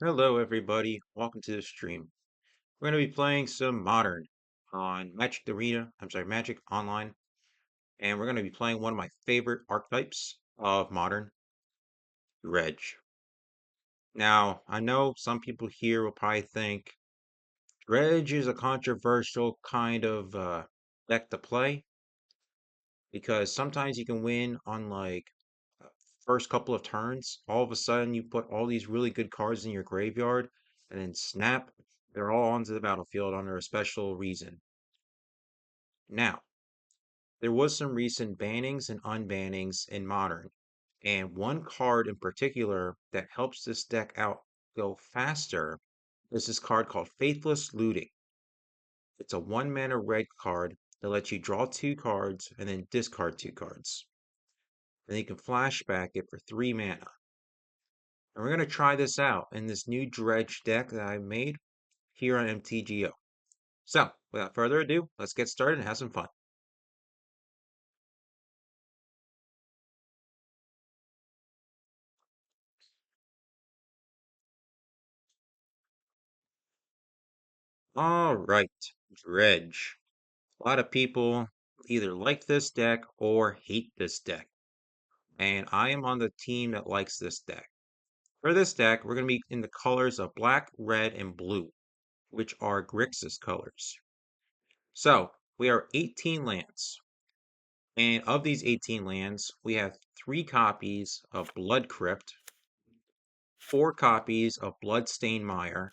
Hello, everybody. Welcome to the stream. We're going to be playing some Modern on Magic Arena. I'm sorry, Magic Online. And we're going to be playing one of my favorite archetypes of Modern, Dredge. Now, I know some people here will probably think Dredge is a controversial kind of deck to play because sometimes you can win on uh, first couple of turns. All of a sudden, you put all these really good cards in your graveyard, and then snap, they're all onto the battlefield under a special reason. Now, there was some recent bannings and unbannings in Modern, and one card in particular that helps this deck out go faster is this card called Faithless Looting. It's a 1 mana red card that lets you draw 2 cards and then discard 2 cards. Then you can flashback it for 3 mana. And we're going to try this out in this new Dredge deck that I made here on MTGO. So, without further ado, let's get started and have some fun. All right, Dredge. A lot of people either like this deck or hate this deck, and I am on the team that likes this deck. For this deck, we're going to be in the colors of black, red, and blue, which are Grixis colors. So, we are 18 lands, and of these 18 lands, we have 3 copies of Blood Crypt, 4 copies of Bloodstained Mire,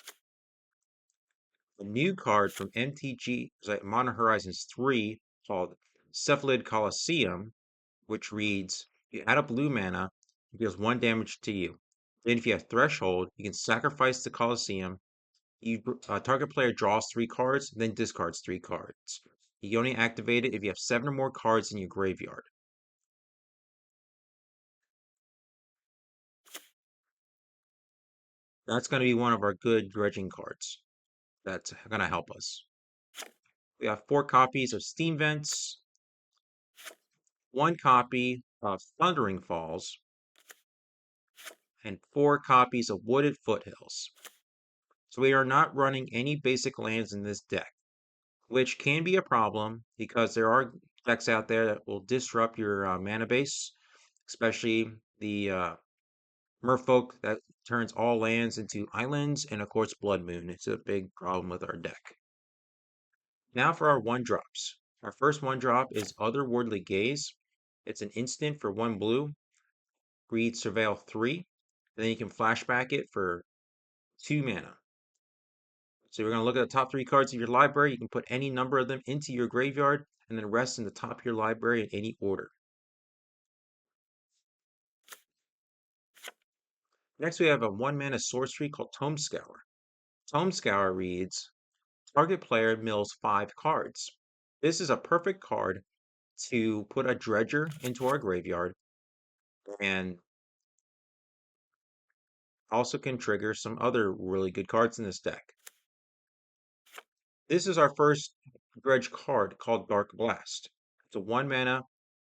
a new card from MTG Modern Horizons 3 called Cephalid Colosseum, which reads, you add a blue mana, it deals 1 damage to you. Then if you have Threshold, you can sacrifice the Colosseum. Target player draws 3 cards, then discards 3 cards. You can only activate it if you have 7 or more cards in your graveyard. That's going to be one of our good dredging cards. That's going to help us. We have 4 copies of Steam Vents, 1 copy of Thundering Falls, and 4 copies of Wooded Foothills. So we are not running any basic lands in this deck, which can be a problem because there are decks out there that will disrupt your mana base, especially the Merfolk that turns all lands into islands, and of course Blood Moon. It's a big problem with our deck. Now for our 1-drops. Our first 1-drop is Otherworldly Gaze. It's an instant for 1 blue. Read Surveil 3. And then you can flashback it for 2 mana. So we're going to look at the top 3 cards of your library. You can put any number of them into your graveyard and then rest in the top of your library in any order. Next, we have a 1-mana sorcery called Tome Scour. Tome Scour reads, target player mills 5 cards. This is a perfect card to put a dredger into our graveyard and also can trigger some other really good cards in this deck. This is our first dredge card called Dark Blast. It's a 1-mana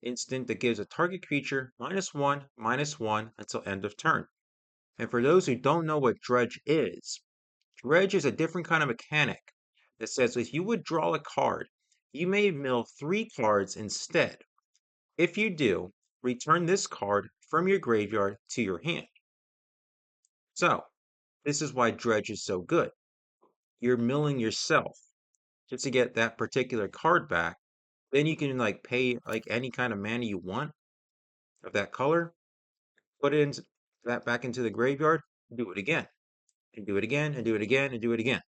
instant that gives a target creature -1/-1 until end of turn. And for those who don't know what Dredge is a different kind of mechanic that says if you would draw a card, you may mill 3 cards instead. If you do, return this card from your graveyard to your hand. So, this is why Dredge is so good. You're milling yourself just to get that particular card back. Then you can pay any kind of mana you want of that color, put that back into the graveyard, do it again, and do it again, and do it again, and do it again.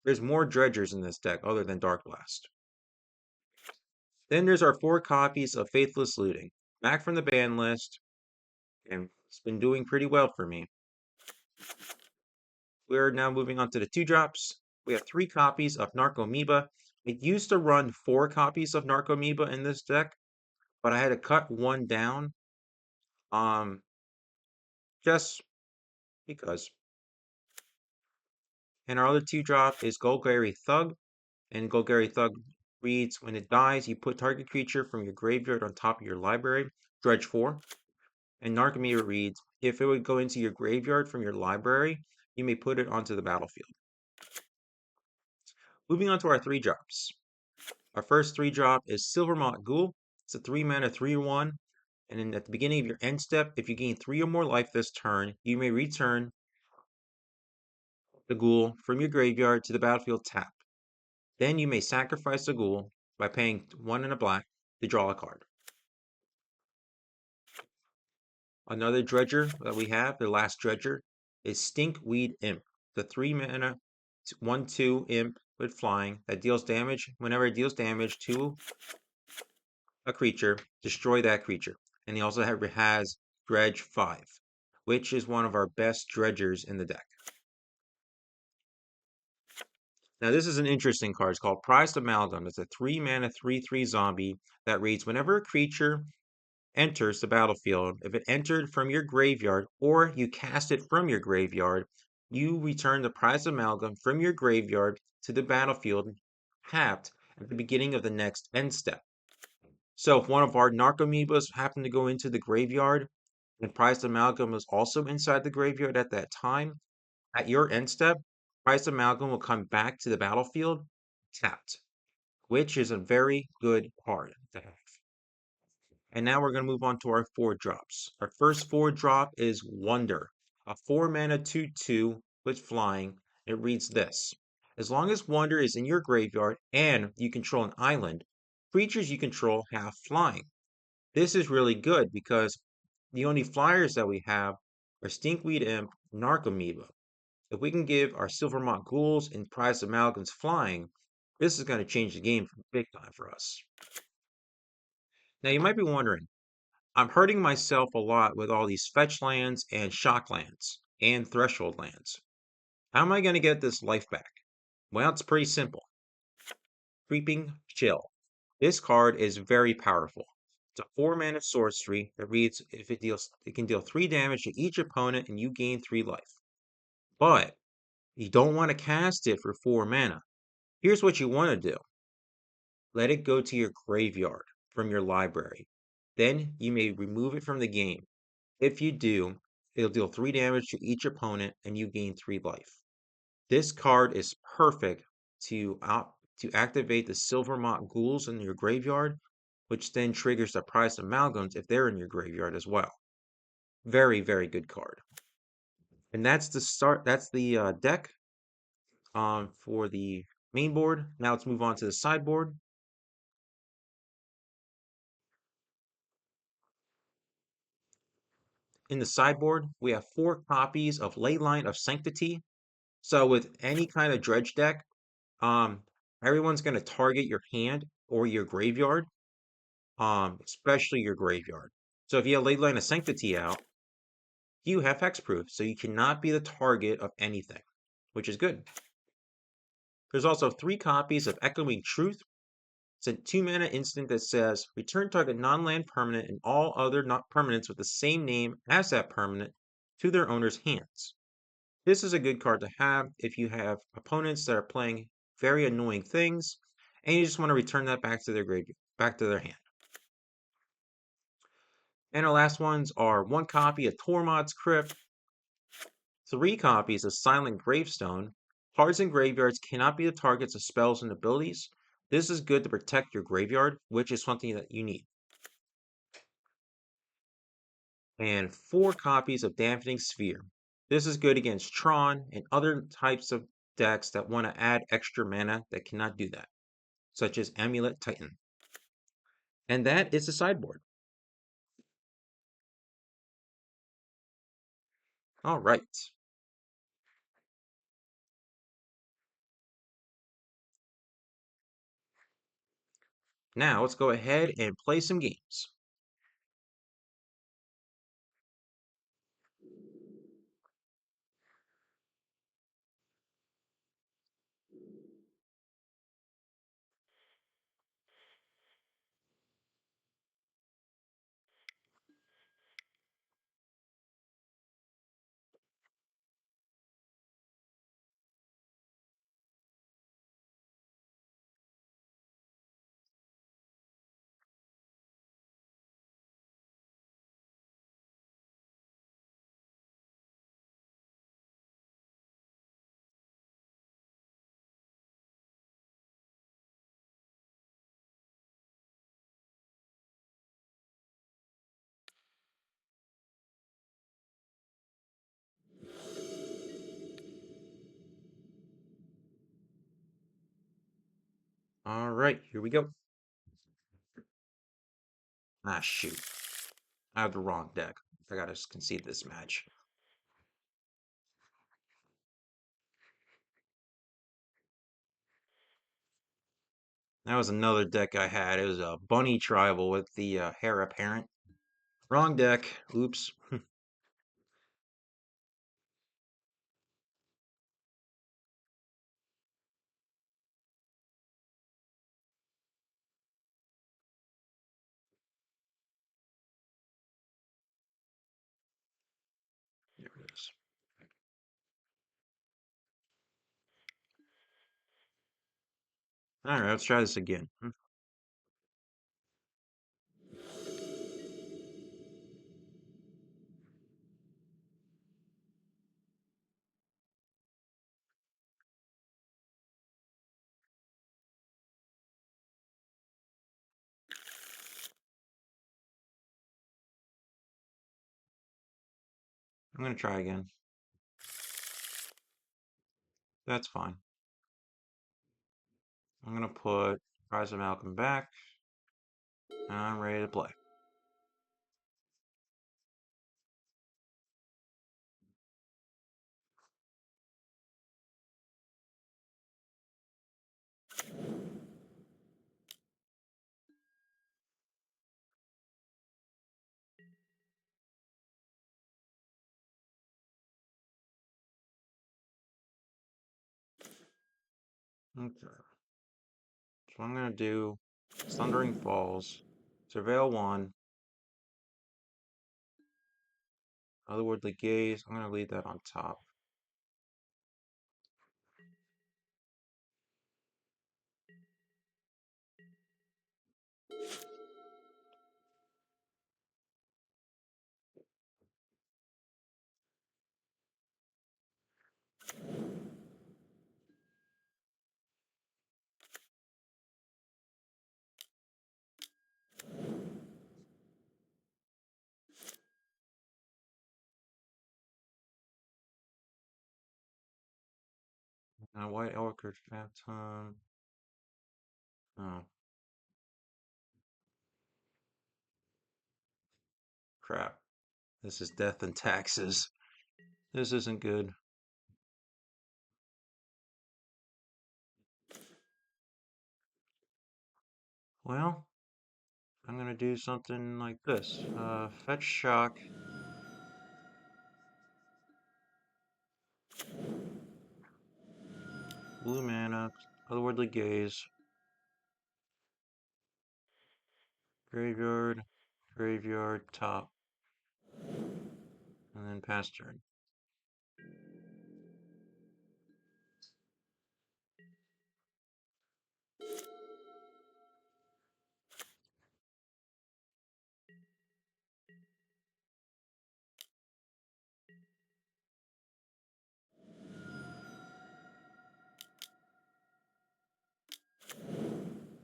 There's more dredgers in this deck other than Dark Blast. Then there's our 4 copies of Faithless Looting, back from the ban list, and it's been doing pretty well for me. We're now moving on to the 2-drops. We have 3 copies of Narcomoeba. It used to run 4 copies of Narcomoeba in this deck, but I had to cut 1 down, just because. And our other 2-drop is Golgari Thug, and Golgari Thug reads, when it dies, you put target creature from your graveyard on top of your library, dredge 4. And Narcomoeba reads, if it would go into your graveyard from your library, you may put it onto the battlefield. Moving on to our 3 drops. Our first 3 drop is Silvermont Ghoul. It's a 3 mana 3/1. And then at the beginning of your end step, if you gain 3 or more life this turn, you may return the ghoul from your graveyard to the battlefield tapped. Then you may sacrifice the ghoul by paying 1 and a black to draw a card. Another dredger that we have, the last dredger, is Stinkweed Imp. The 3 mana 1/2 imp with flying that deals damage. Whenever it deals damage to a creature, destroy that creature. And he also has Dredge 5, which is one of our best dredgers in the deck. Now, this is an interesting card. It's called Prized Amalgam. It's a 3 mana 3/3 zombie that reads whenever a creature enters the battlefield, if it entered from your graveyard or you cast it from your graveyard, you return the Prized Amalgam from your graveyard to the battlefield tapped at the beginning of the next end step. So if one of our Narcomoebas happened to go into the graveyard and Prized Amalgam was also inside the graveyard at that time, at your end step, Prized Amalgam will come back to the battlefield tapped, which is a very good card to have. And now we're going to move on to our 4 drops. Our first 4 drop is Wonder, a 4 mana 2/2 with flying. It reads this: as long as Wonder is in your graveyard and you control an island, creatures you control have flying. This is really good because the only flyers that we have are Stinkweed Imp, Narcomoeba. If we can give our Silvermont Ghouls and Prized Amalgams flying, this is going to change the game big time for us. Now you might be wondering, I'm hurting myself a lot with all these fetch lands and shock lands and threshold lands. How am I going to get this life back? Well, it's pretty simple. Creeping Chill. This card is very powerful. It's a 4 mana sorcery that reads if it can deal 3 damage to each opponent and you gain 3 life. But you don't want to cast it for 4 mana. Here's what you want to do. Let it go to your graveyard from your library. Then you may remove it from the game. If you do, it'll deal 3 damage to each opponent and you gain 3 life. This card is perfect to activate the Silvermont Ghouls in your graveyard, which then triggers the Prized Amalgams if they're in your graveyard as well. Very, very good card. And that's the start. That's the deck for the main board. Now let's move on to the sideboard. In the sideboard, we have 4 copies of Leyline of Sanctity. So with any kind of dredge deck, um, everyone's going to target your hand or your graveyard, especially your graveyard. So if you have Leyline of Sanctity out, you have hexproof, so you cannot be the target of anything, which is good. There's also 3 copies of Echoing Truth. It's a 2 mana instant that says return target non-land permanent and all other not permanents with the same name as that permanent to their owner's hands. This is a good card to have if you have opponents that are playing very annoying things and you just want to return that back to their graveyard, back to their hand. And our last ones are 1 copy of Tormod's Crypt, 3 copies of Silent Gravestone. Cards in graveyards cannot be the targets of spells and abilities. This is good to protect your graveyard, which is something that you need. And 4 copies of Dampening Sphere. This is good against Tron and other types of decks that want to add extra mana that cannot do that, such as Amulet Titan. And that is the sideboard. All right. Now let's go ahead and play some games. All right, here we go. Ah, shoot. I have the wrong deck. I gotta concede this match. That was another deck I had. It was a bunny tribal with the hair apparent. Wrong deck. Oops. There it is. All right, let's try this again. I'm gonna try again. That's fine. I'm gonna put Rise of Malcolm back, and I'm ready to play. Okay. So I'm gonna do Thundering Falls, Surveil 1, Otherworldly Gaze. I'm gonna leave that on top. Now White Orchid Phantom. Oh, crap. This is Death and Taxes. This isn't good. Well, I'm gonna do something like this. Fetch Shock. Blue mana, Otherworldly Gaze, Graveyard, Graveyard, top, and then pass turn.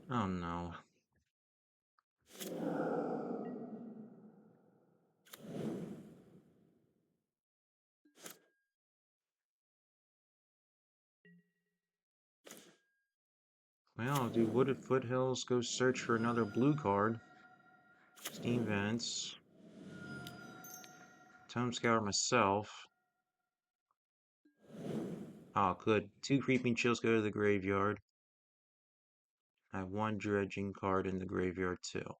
Oh no. Well, I'll do Wooded Foothills, go search for another blue card. Steam Vents. Tome Scour myself. Oh, good. 2 Creeping Chills go to the graveyard. I have 1 dredging card in the graveyard too.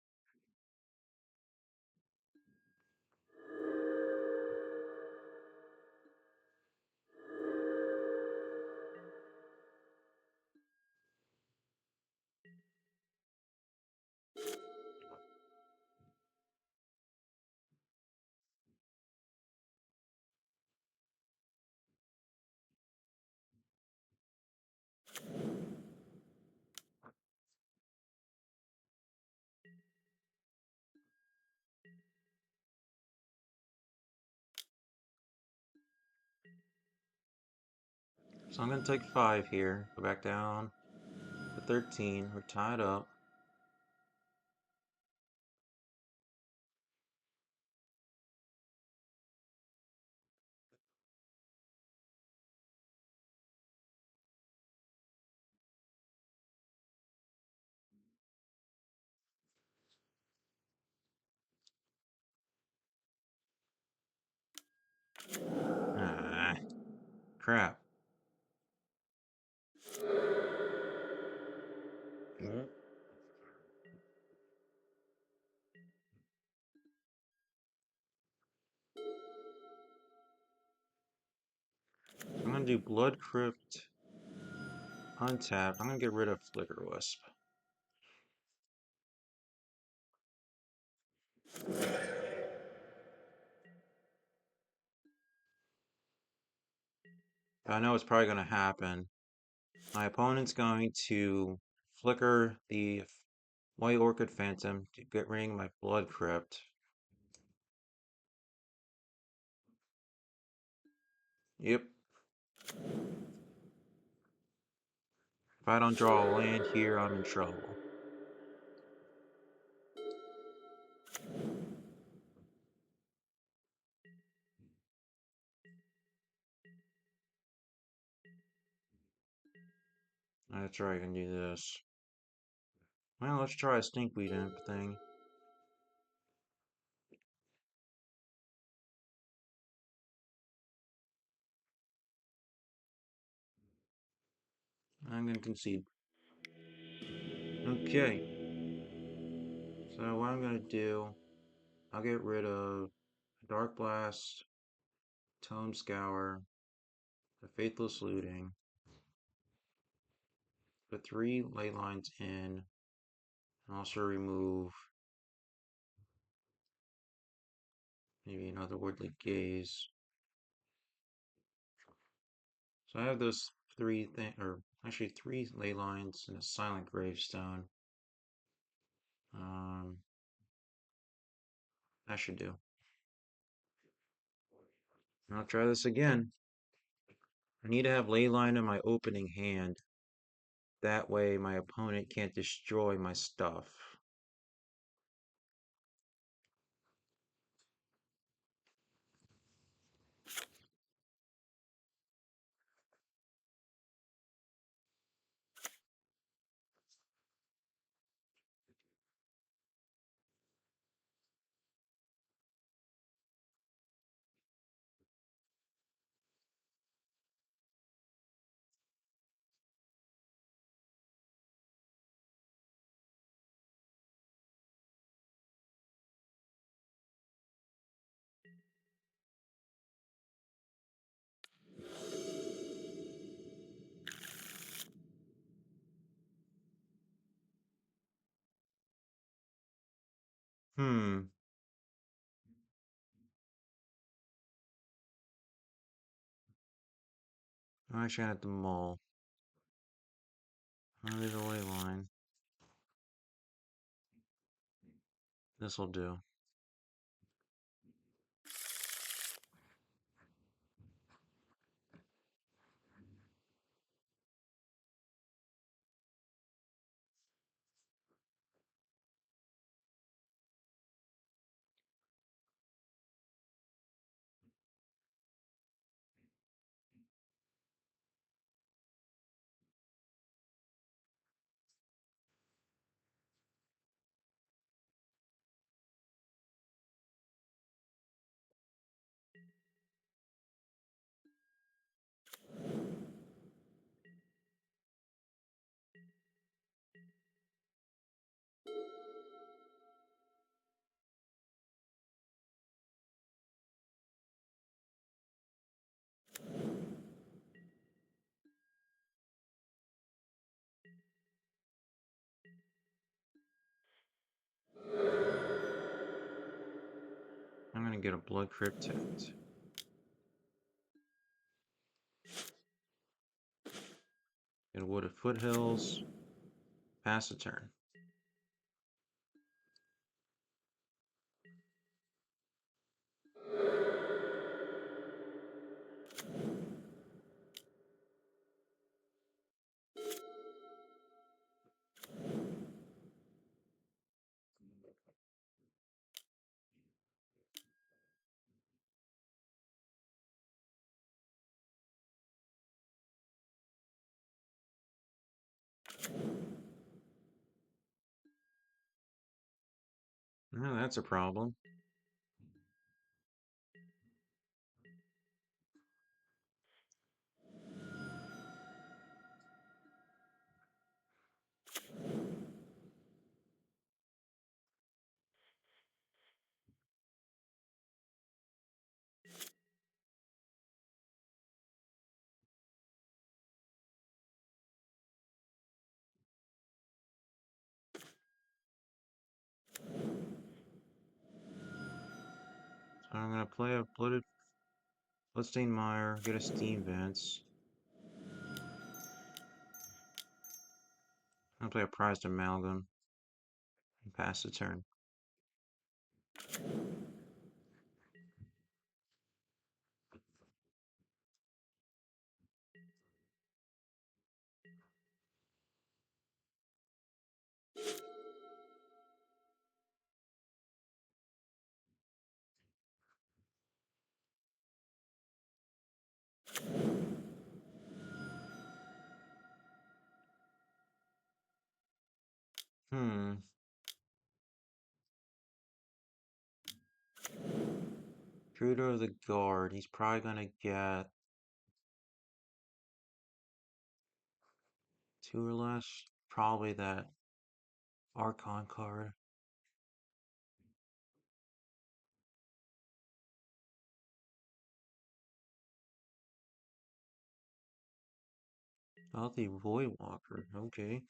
So I'm going to take 5 here. Go back down to 13. We're tied up. Crap. Mm. I'm gonna do Blood Crypt untapped. I'm gonna get rid of Flicker Wisp. I know it's probably gonna happen. My opponent's going to flicker the White Orchid Phantom to get rid of my Blood Crypt. Yep. If I don't draw a land here, I'm in trouble. That's right, I can do this. Well, let's try a Stinkweed Imp thing. I'm gonna concede. Okay. So what I'm gonna do, I'll get rid of Dark Blast, Tome Scour, the Faithless Looting, put 3 ley lines in, and also remove maybe another Woodley Gaze. So I have those 3 or actually 3 ley lines and a Silent Gravestone. That should do. I'll try this again. I need to have Leyline in my opening hand. That way my opponent can't destroy my stuff. Hmm. I actually had the mole. Only the ley line. This'll do. I'm gonna get a Blood Crypt tapped. Get a Wooded Foothills. Pass the turn. Oh, that's a problem. gonna play a Bloodstained Mire, get a Steam Vents. I'm gonna play a Prized Amalgam and pass the turn. Hmm. Intruder of the Guard. He's probably gonna get 2 or less. Probably that Archon card. Healthy Voidwalker. Okay.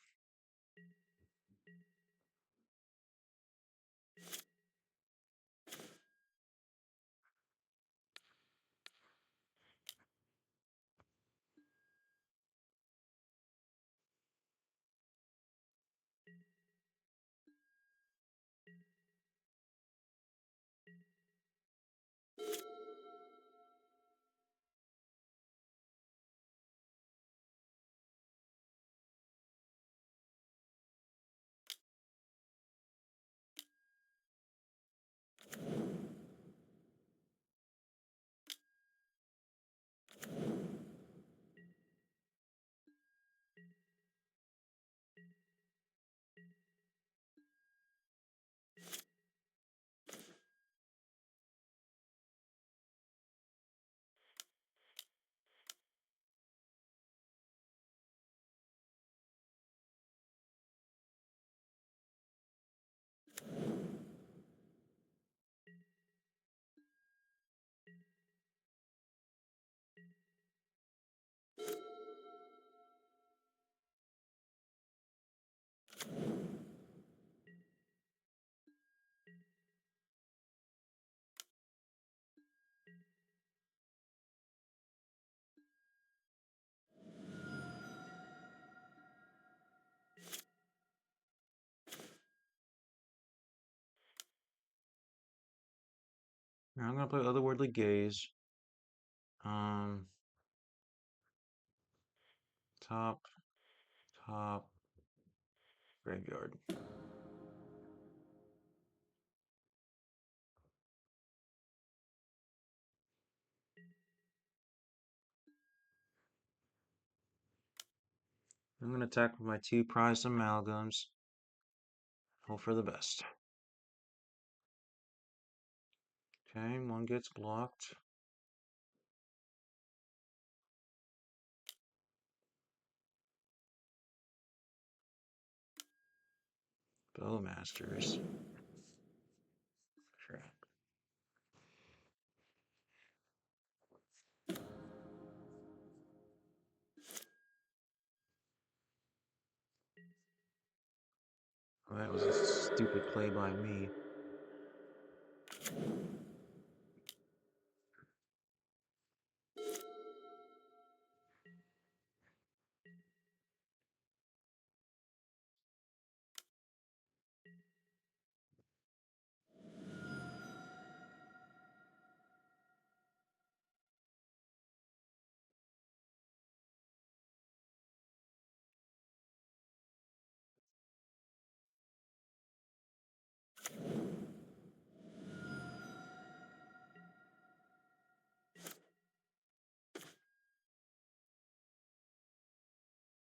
Now I'm gonna play Otherworldly Gaze. Um, top, top, graveyard. I'm gonna attack with my 2 Prized Amalgams. Hope for the best. Okay, one gets blocked. Bowmasters. Crap. Well, that was a stupid play by me.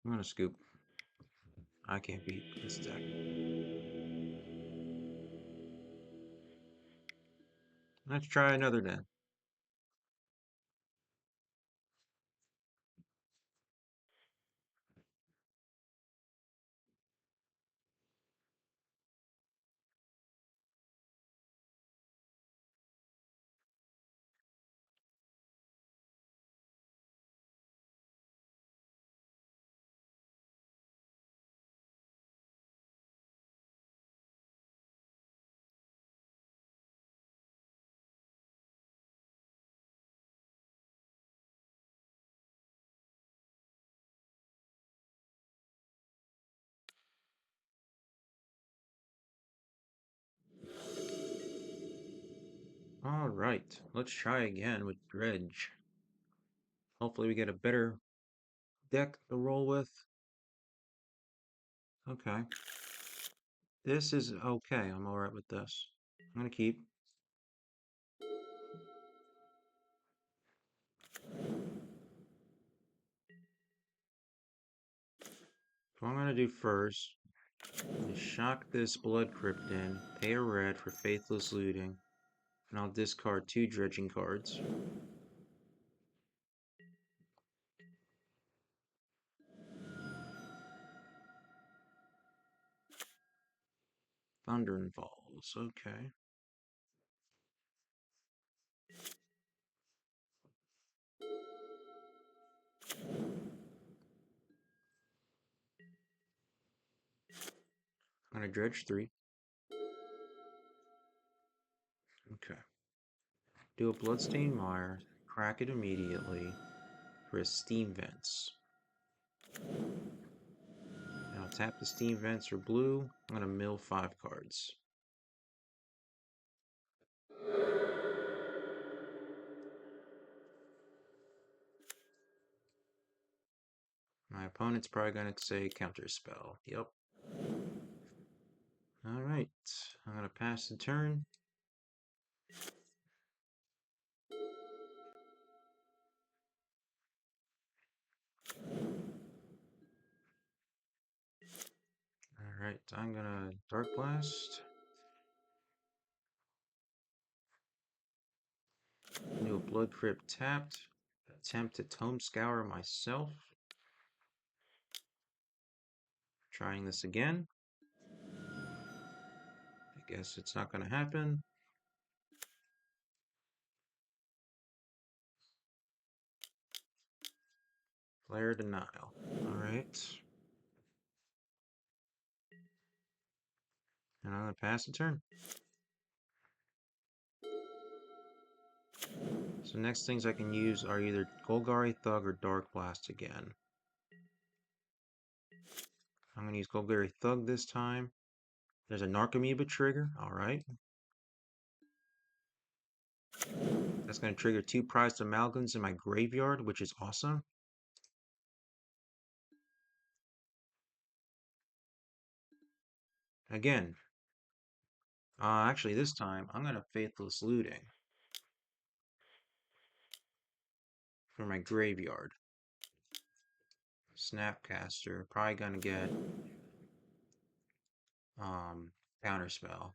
I'm gonna scoop. I can't beat this deck. Let's try another then. Alright, let's try again with Dredge. Hopefully we get a better deck to roll with. Okay. This is okay. I'm alright with this. I'm gonna keep. What I'm gonna do first is shock this Blood Crypt in, pay a red for Faithless Looting, and I'll discard 2 dredging cards. Thunder and Falls, okay. I'm gonna dredge 3. Okay. Do a Bloodstained Mire, crack it immediately for a Steam Vents. And I'll tap the Steam Vents for blue. I'm gonna mill 5 cards. My opponent's probably gonna say Counterspell. Yep. Alright. I'm gonna pass the turn. Alright, I'm gonna Dark Blast. Do a Blood Crypt tapped. Attempt to Tome Scour myself. Trying this again. I guess it's not gonna happen. Flare Denial. Alright. And I'm gonna pass the turn. So next things I can use are either Golgari Thug or Dark Blast again. I'm gonna use Golgari Thug this time. There's a Narcomoeba trigger, alright. That's gonna trigger 2 prized amalgams in my graveyard, which is awesome. Again, actually this time I'm gonna Faithless Looting for my graveyard. Snapcaster, probably gonna get Counterspell.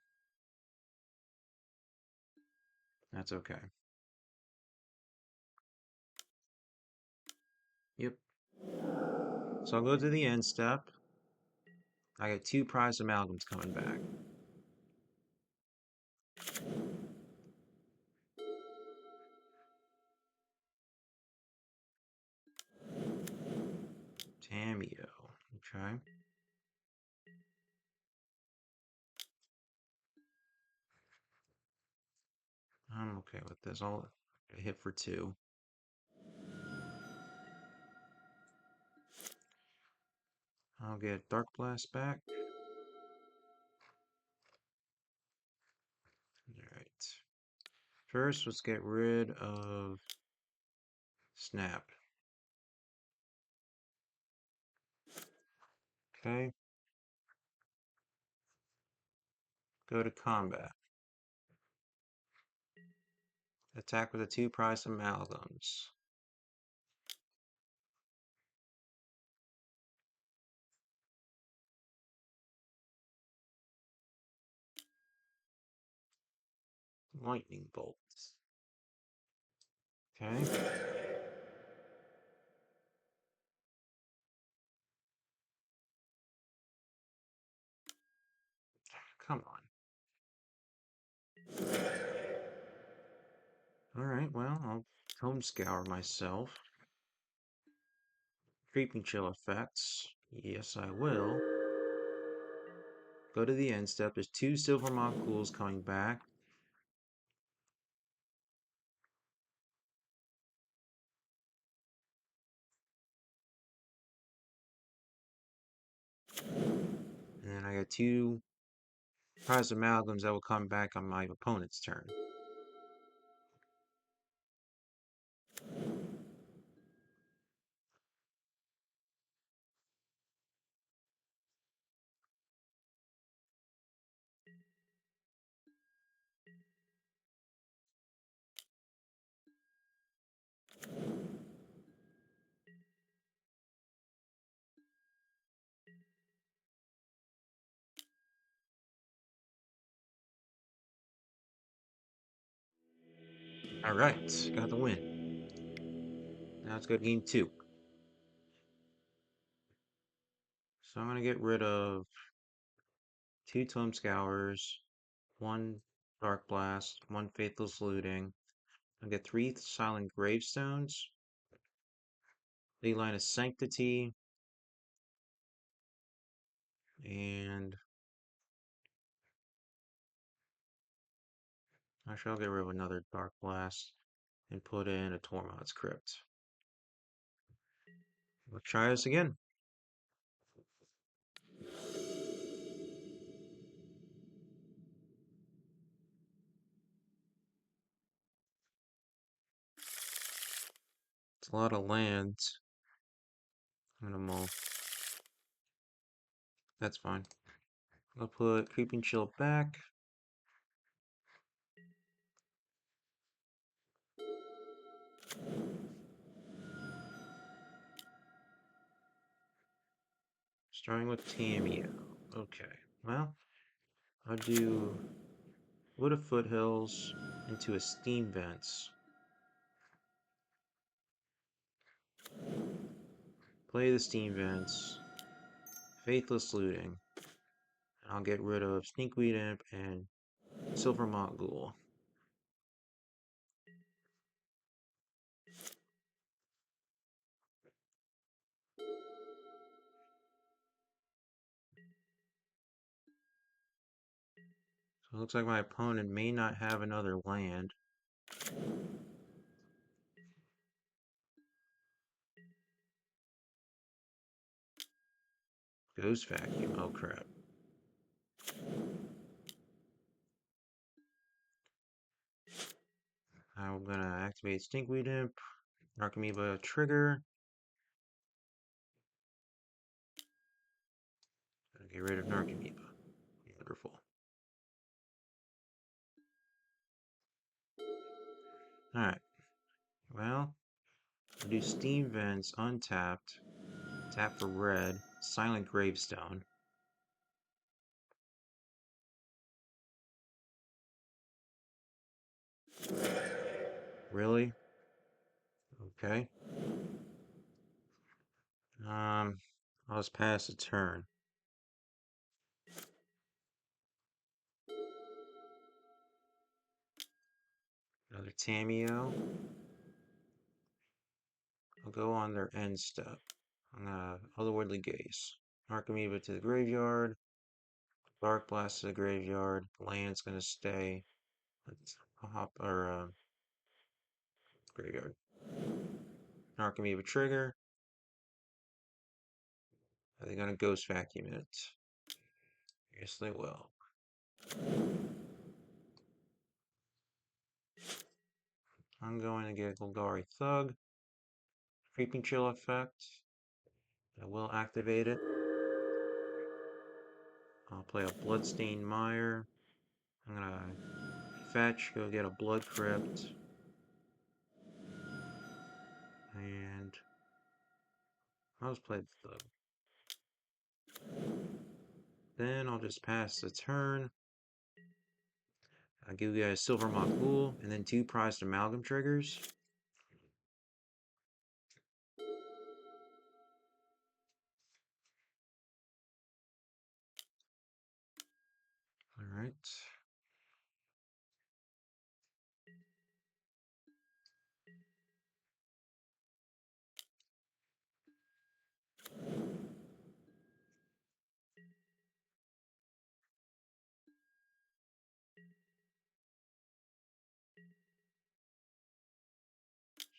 That's okay. Yep. So I'll go to the end step. I got 2 prized amalgams coming back. Tameo. Okay. I'm okay with this. I'll hit for 2. I'll get Dark Blast back. Alright. First, let's get rid of Snap. Okay. Go to combat. Attack with the 2 prized amalgams. Lightning bolts. Okay. Come on. Alright, well, I'll Tome Scour myself. Creeping Chill effects. Yes, I will. Go to the end step. There's 2 Silver Monk coming back. And then I got 2 prized amalgams that will come back on my opponent's turn. All right, got the win. Now let's go to game two. So I'm gonna get rid of 2 Tome Scours, 1 Dark Blast, 1 Faithless Looting. I'll get 3 Silent Gravestones, a Line of Sanctity, and actually I'll get rid of another Dark Blast and put in a Tormod's Crypt. Let's try this again. It's a lot of lands. I'm gonna mull. That's fine. I'll put Creeping Chill back. Starting with Tamio. Okay. Well, I'll do Wood of Foothills into a Steam Vents. Play the Steam Vents. Faithless Looting. I'll get rid of Stinkweed Imp and Silver Ghoul. So it looks like my opponent may not have another land. Ghost Vacuum. Oh crap. I'm gonna activate Stinkweed Imp. Narcomoeba trigger. Gonna get rid of Narcomoeba. Wonderful. Alright. Well, I'll do Steam Vents untapped. Tap for red. Silent Gravestone. Really? Okay. I'll just pass a turn. Another Tamio. I'll go on their end step. I'm gonna Otherworldly Gaze. Narcomoeba to the graveyard. Dark Blast to the graveyard. Land's gonna stay. Let's hop or graveyard. Narcomoeba trigger. Are they gonna Ghost Vacuum it? Yes, they will. I'm going to get Golgari Thug. Creeping Chill effect. I will activate it. I'll play a Bloodstained Mire. I'm gonna fetch, go get a Blood Crypt. And I'll just play the Thug. Then I'll just pass the turn. I'll give you guys Silver Ghoul and then 2 Prized Amalgam triggers. Alright.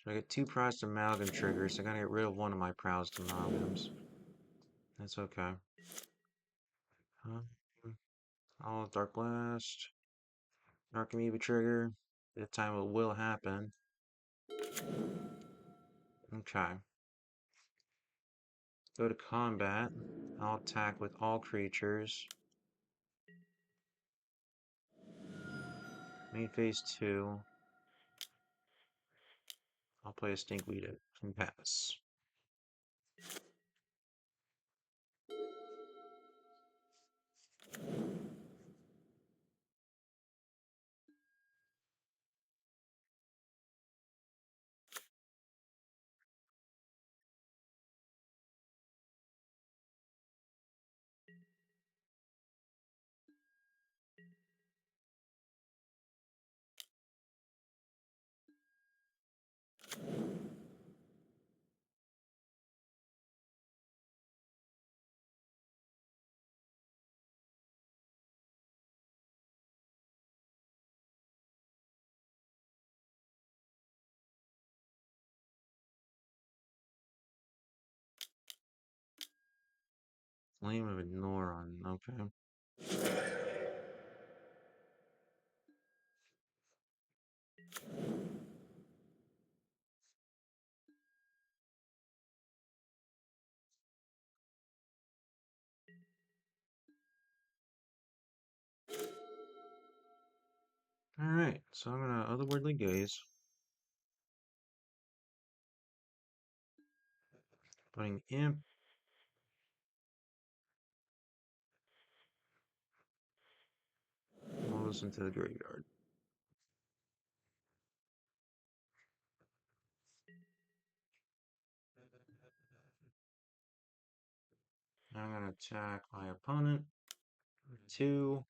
So I get 2 Prized Amalgam triggers. I gotta get rid of one of my Prized Amalgams. That's okay. I'll Dark Blast. Narcomoeba trigger. That time it will happen. Okay. Go to combat. I'll attack with all creatures. Main phase 2. I'll play a Stinkweed and pass. Flame of Ignoron. Okay. Alright, so I'm gonna Otherworldly Gaze. Putting Imp. Goes into the graveyard. I'm gonna attack my opponent. 2.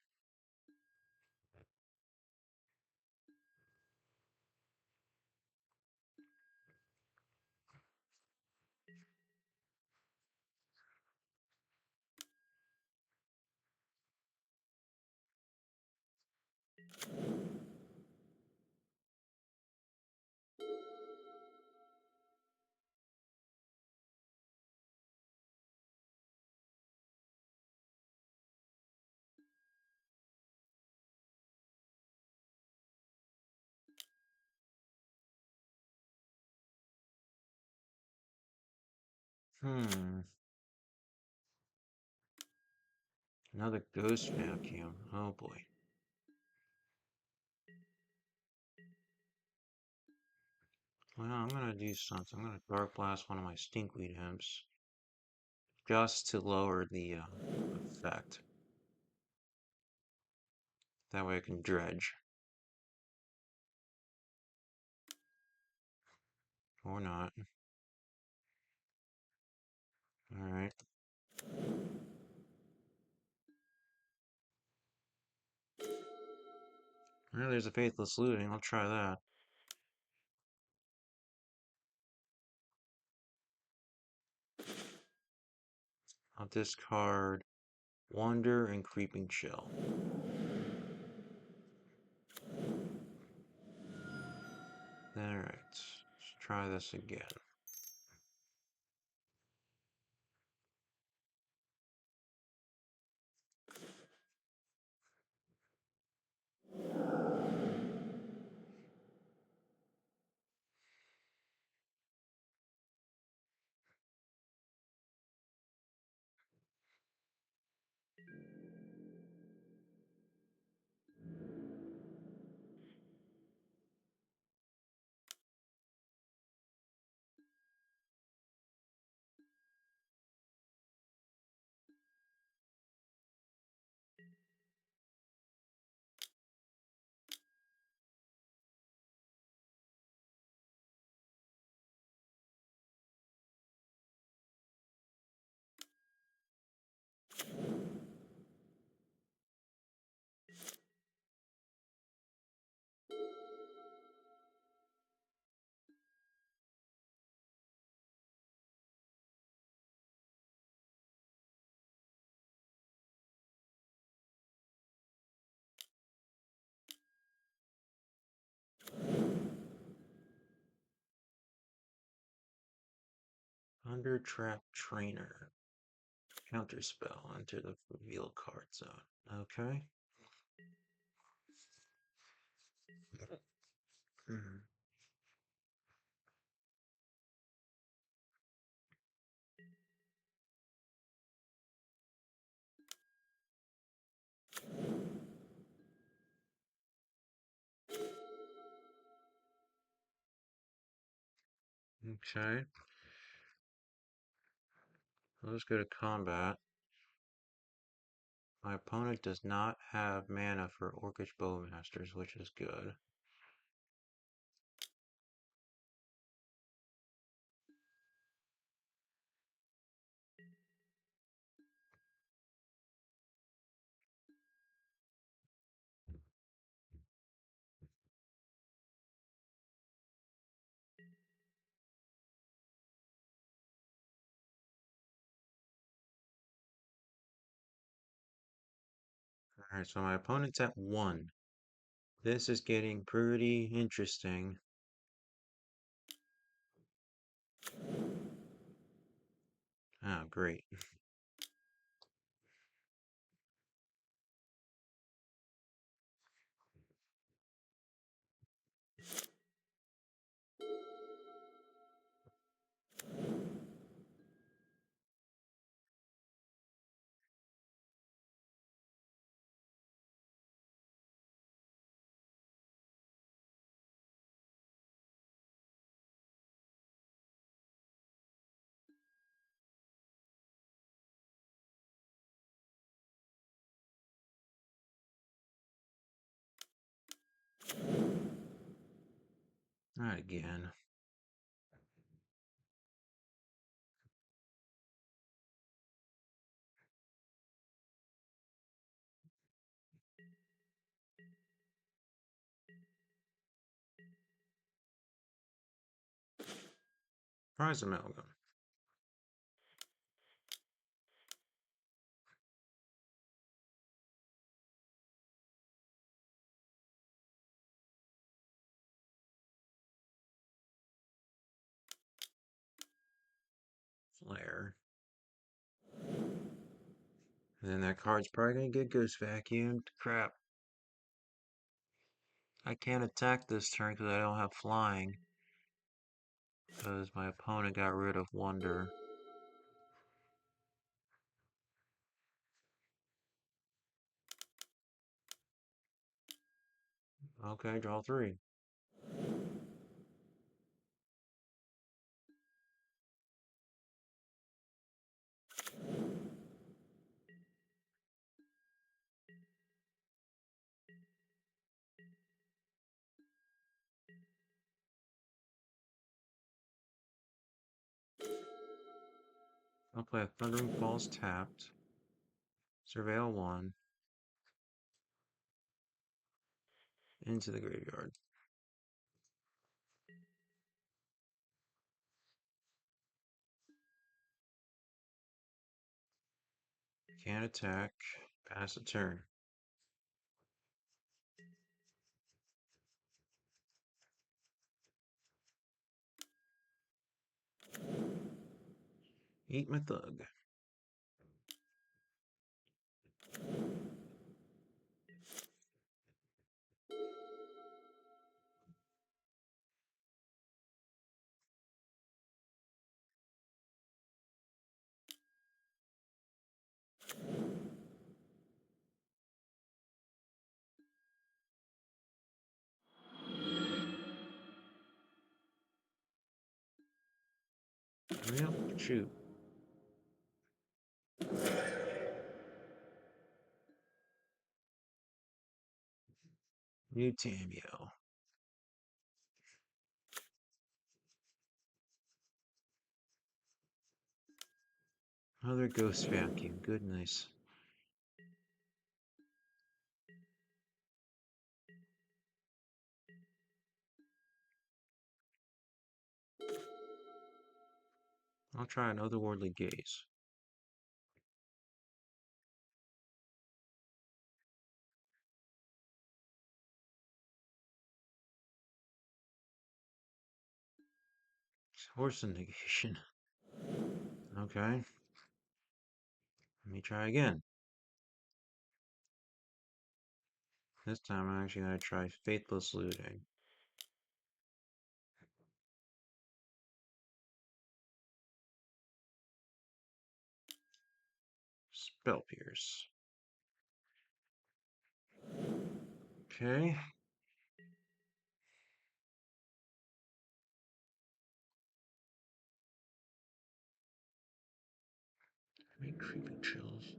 Another Ghost Vacuum. Oh boy. Well, I'm gonna do something. I'm gonna Dark Blast one of my Stinkweed Imps. Just to lower the effect. That way I can dredge. Or not. Alright. Well, there's a Faithless Looting. I'll try that. I'll discard Wander and Creeping Chill. Alright. Let's try this again. Under Trap Trainer. Counterspell. Enter the reveal card zone. Okay. Hmm. Okay. Let's go to combat. My opponent does not have mana for Orcish Bowmasters, which is good. Alright, so my opponent's at 1. This is getting pretty interesting. Oh, great. Try it again. Prize amalgam. Flare. And then that card's probably gonna get ghost vacuumed. Crap. I can't attack this turn because I don't have flying. Because my opponent got rid of Wonder. Okay, draw 3. I'll play a Thundering Falls tapped. Surveil 1. Into the graveyard. Can't attack. Pass a turn. Eat my thug. Well, shoot. New Tamio. Another ghost vacuum. Goodness. I'll try an otherworldly gaze. Horse negation. Okay. Let me try again. This time I'm actually going to try Faithless Looting. Spell Pierce. Okay. Creeping Chills.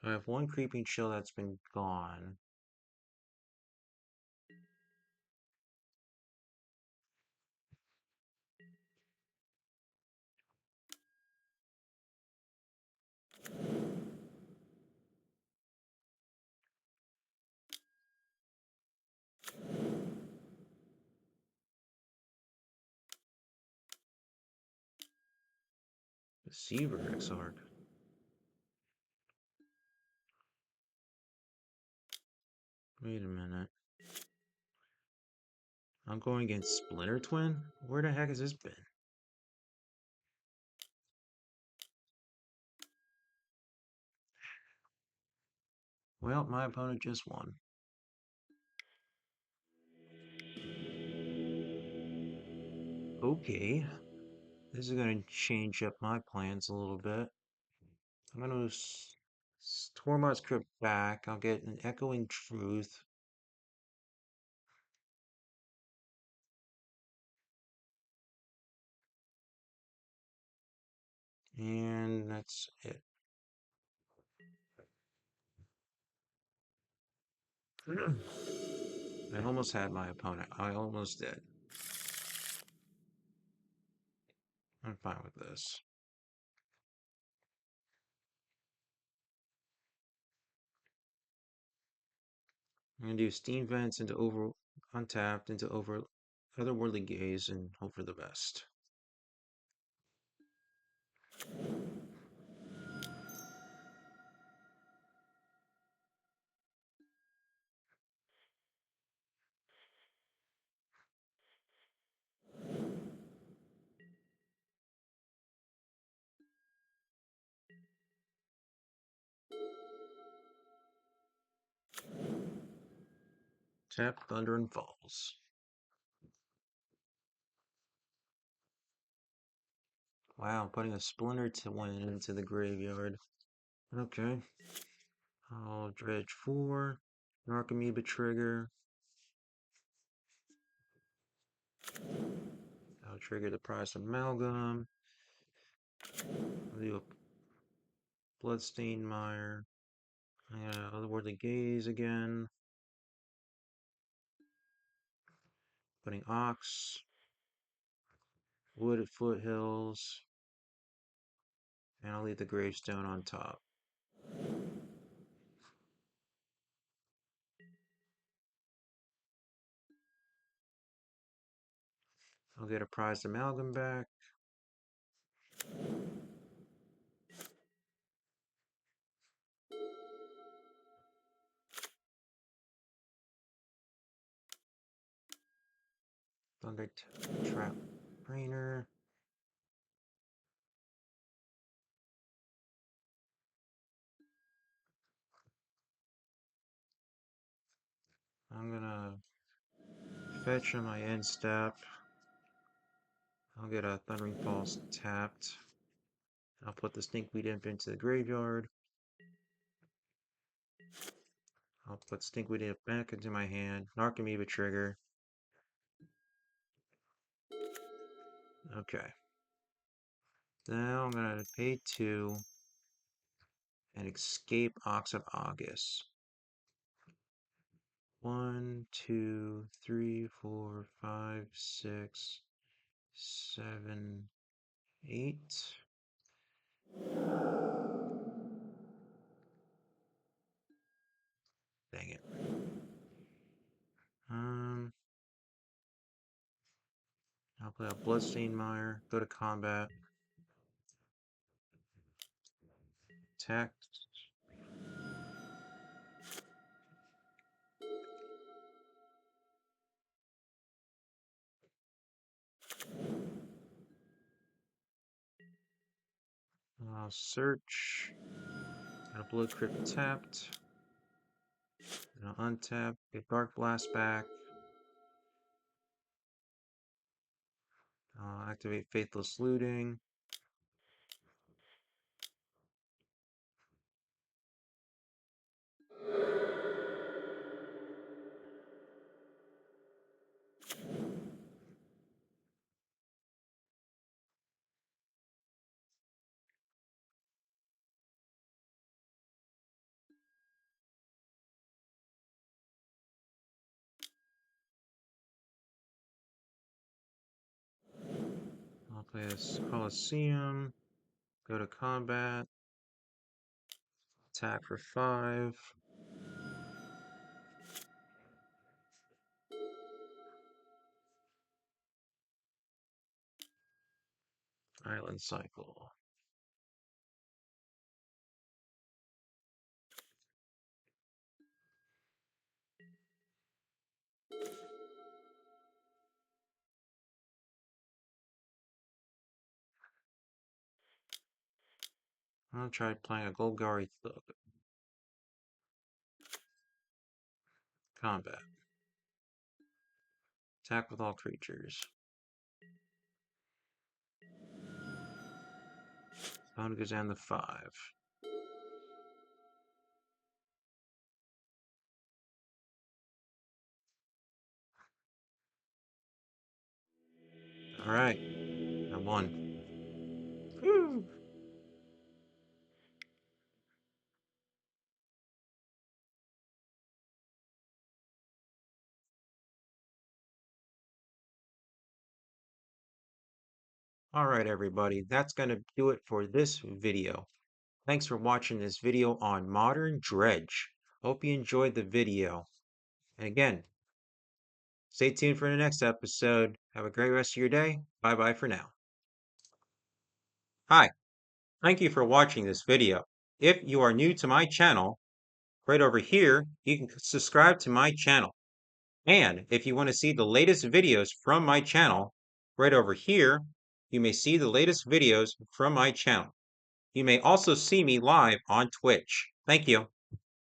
I have one Creeping Chill that's been gone. Deceiver Exarch. Wait a minute. I'm going against Splinter Twin? Where the heck has this been? Well, my opponent just won. Okay. This is going to change up my plans a little bit. I'm going to Tormod's Crypt back. I'll get an Echoing Truth. And that's it. I almost had my opponent. I almost did. I'm fine with this. I'm gonna do steam vents into over untapped into over otherworldly gaze and hope for the best. Tap Thunder and Falls. Wow, putting a Splinter to win into the graveyard. Okay. I'll dredge 4. Narcomoeba trigger. I'll trigger the Prize Amalgam. I'll do a Bloodstained Mire. Otherworldly Gaze again. Putting Ox. Wooded Foothills. And I'll leave the Gravestone on top. I'll get a Prized Amalgam back. Thunder Trap Brainer. I'm gonna fetch on my end step. I'll get a Thundering Falls tapped. I'll put the Stinkweed Imp into the graveyard. I'll put Stinkweed Imp back into my hand. Narcomoeba trigger. Okay. Now I'm gonna pay 2 and escape Ox of August. 1, 2, 3, 4, 5, 6, 7, 8. Dang it. I'll play a Bloodstained Mire, go to combat, attack. I'll search. Got a Blood Crypt tapped. And I'll untap, get Dark Blast back. I'll activate Faithless Looting. I'll play this Coliseum, go to combat, attack for 5. Island Cycle. I'm gonna try playing a Golgari Thug. Combat. Attack with all creatures. Opponent goes down to 5. Alright. I won. Woo! All right, everybody, that's going to do it for this video. Thanks for watching this video on Modern Dredge. Hope you enjoyed the video. And again, stay tuned for the next episode. Have a great rest of your day. Bye-bye for now. Hi, thank you for watching this video. If you are new to my channel, right over here, you can subscribe to my channel. And if you want to see the latest videos from my channel, right over here, you may see the latest videos from my channel. You may also see me live on Twitch. Thank you.